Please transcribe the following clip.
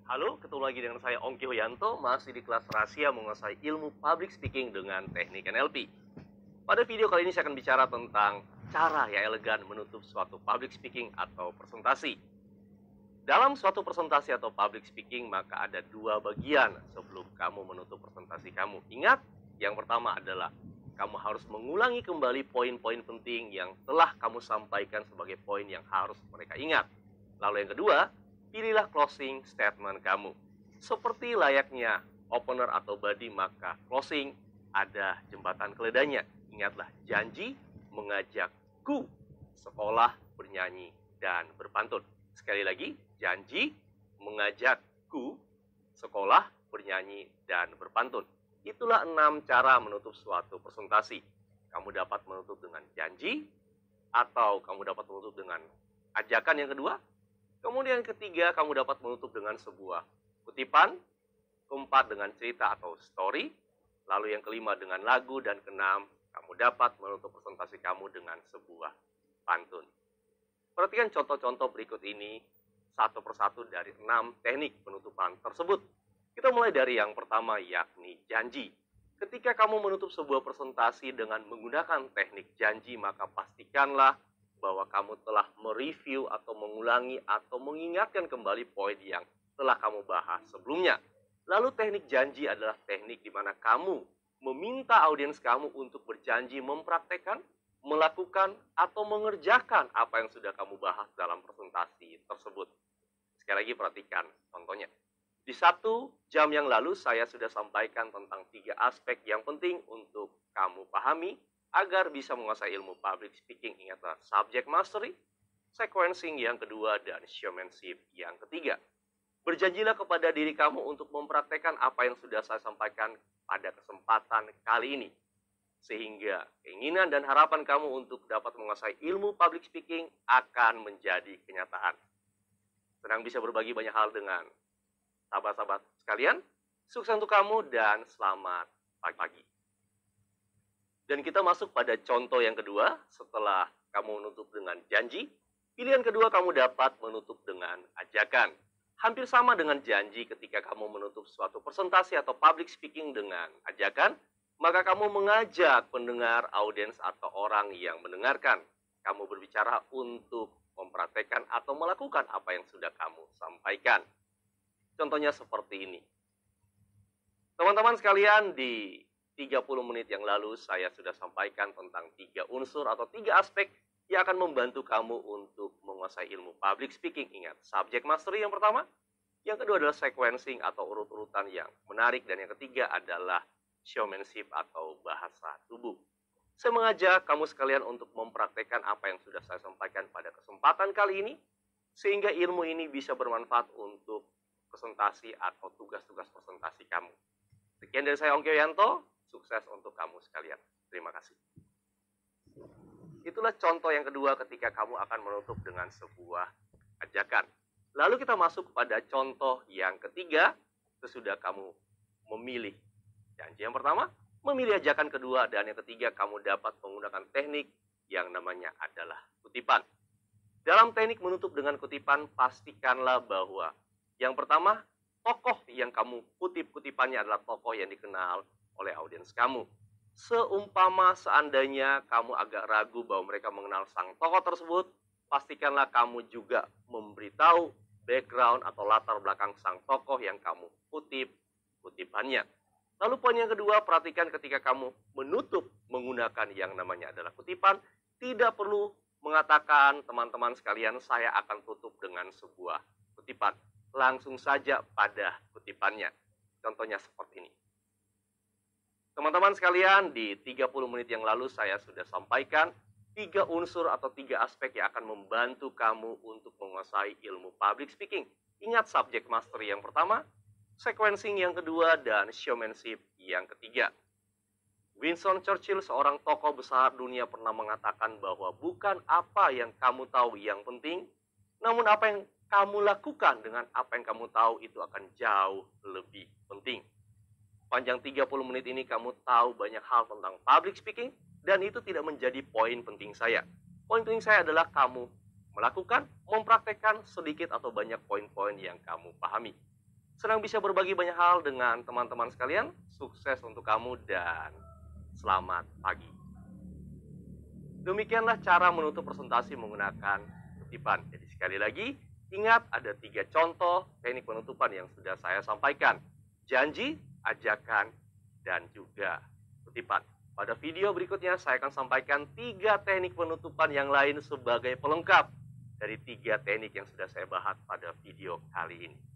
Halo, ketemu lagi dengan saya Ongki Hoyanto, masih di kelas rahasia menguasai ilmu public speaking dengan teknik NLP. Pada video kali ini saya akan bicara tentang cara yang elegan menutup suatu public speaking atau presentasi. Dalam suatu presentasi atau public speaking, maka ada dua bagian sebelum kamu menutup presentasi kamu. Ingat, yang pertama adalah kamu harus mengulangi kembali poin-poin penting yang telah kamu sampaikan sebagai poin yang harus mereka ingat. Lalu yang kedua, pilihlah closing statement kamu. Seperti layaknya opener atau body, maka closing ada jembatan keledanya. Ingatlah, janji mengajakku sekolah bernyanyi dan berpantun. Sekali lagi, janji mengajakku sekolah bernyanyi dan berpantun. Itulah 6 cara menutup suatu presentasi. Kamu dapat menutup dengan janji, atau kamu dapat menutup dengan ajakan yang kedua. Kemudian yang ketiga, kamu dapat menutup dengan sebuah kutipan. Keempat, dengan cerita atau story. Lalu yang kelima, dengan lagu. Dan keenam, kamu dapat menutup presentasi kamu dengan sebuah pantun. Perhatikan contoh-contoh berikut ini satu persatu dari 6 teknik penutupan tersebut. Kita mulai dari yang pertama, yakni janji. Ketika kamu menutup sebuah presentasi dengan menggunakan teknik janji, maka pastikanlah bahwa kamu telah mereview atau mengulangi atau mengingatkan kembali poin yang telah kamu bahas sebelumnya. Lalu teknik janji adalah teknik di mana kamu meminta audiens kamu untuk berjanji mempraktekkan, melakukan, atau mengerjakan apa yang sudah kamu bahas dalam presentasi tersebut. Sekali lagi perhatikan contohnya. Di 1 jam yang lalu saya sudah sampaikan tentang 3 aspek yang penting untuk kamu pahami agar bisa menguasai ilmu public speaking. Ingatlah, subject mastery, sequencing yang kedua, dan showmanship yang ketiga. Berjanjilah kepada diri kamu untuk mempraktekkan apa yang sudah saya sampaikan pada kesempatan kali ini. Sehingga keinginan dan harapan kamu untuk dapat menguasai ilmu public speaking akan menjadi kenyataan. Senang bisa berbagi banyak hal dengan sahabat-sahabat sekalian. Sukses untuk kamu dan selamat pagi. Dan kita masuk pada contoh yang kedua. Setelah kamu menutup dengan janji, pilihan kedua kamu dapat menutup dengan ajakan. Hampir sama dengan janji ketika kamu menutup suatu presentasi atau public speaking dengan ajakan, maka kamu mengajak pendengar, audiens, atau orang yang mendengarkan. Kamu berbicara untuk mempraktekkan atau melakukan apa yang sudah kamu sampaikan. Contohnya seperti ini. Teman-teman sekalian, di 30 menit yang lalu saya sudah sampaikan tentang 3 unsur atau 3 aspek yang akan membantu kamu untuk menguasai ilmu public speaking. Ingat, subject mastery yang pertama, yang kedua adalah sequencing atau urut-urutan yang menarik, dan yang ketiga adalah showmanship atau bahasa tubuh. Saya mengajak kamu sekalian untuk mempraktekkan apa yang sudah saya sampaikan pada kesempatan kali ini, sehingga ilmu ini bisa bermanfaat untuk presentasi atau tugas-tugas presentasi kamu. Sekian dari saya, Ongki Hoyanto. Sukses untuk kamu sekalian. Terima kasih. Itulah contoh yang kedua ketika kamu akan menutup dengan sebuah ajakan. Lalu kita masuk pada contoh yang ketiga sesudah kamu memilih janji yang pertama, memilih ajakan kedua, dan yang ketiga kamu dapat menggunakan teknik yang namanya adalah kutipan. Dalam teknik menutup dengan kutipan, pastikanlah bahwa yang pertama, tokoh yang kamu kutip kutipannya adalah tokoh yang dikenal oleh audiens kamu. Seumpama seandainya kamu agak ragu bahwa mereka mengenal sang tokoh tersebut, pastikanlah kamu juga memberitahu background atau latar belakang sang tokoh yang kamu kutip kutipannya. Lalu poin yang kedua, perhatikan ketika kamu menutup menggunakan yang namanya adalah kutipan, tidak perlu mengatakan, teman-teman sekalian, saya akan tutup dengan sebuah kutipan. Langsung saja pada kutipannya. Contohnya seperti ini. Teman-teman sekalian, di 30 menit yang lalu saya sudah sampaikan 3 unsur atau 3 aspek yang akan membantu kamu untuk menguasai ilmu public speaking. Ingat, subject mastery yang pertama, sequencing yang kedua, dan showmanship yang ketiga. Winston Churchill, seorang tokoh besar dunia, pernah mengatakan bahwa bukan apa yang kamu tahu yang penting, namun apa yang kamu lakukan dengan apa yang kamu tahu itu akan jauh lebih penting. Panjang 30 menit ini kamu tahu banyak hal tentang public speaking, dan itu tidak menjadi poin penting saya. Poin penting saya adalah kamu melakukan, mempraktekkan sedikit atau banyak poin-poin yang kamu pahami. Senang bisa berbagi banyak hal dengan teman-teman sekalian. Sukses untuk kamu dan selamat pagi. Demikianlah cara menutup presentasi menggunakan kutipan. Jadi sekali lagi, ingat ada 3 contoh teknik penutupan yang sudah saya sampaikan. Janji, ajakan, dan juga kutipan. Pada video berikutnya saya akan sampaikan 3 teknik penutupan yang lain sebagai pelengkap dari 3 teknik yang sudah saya bahas pada video kali ini.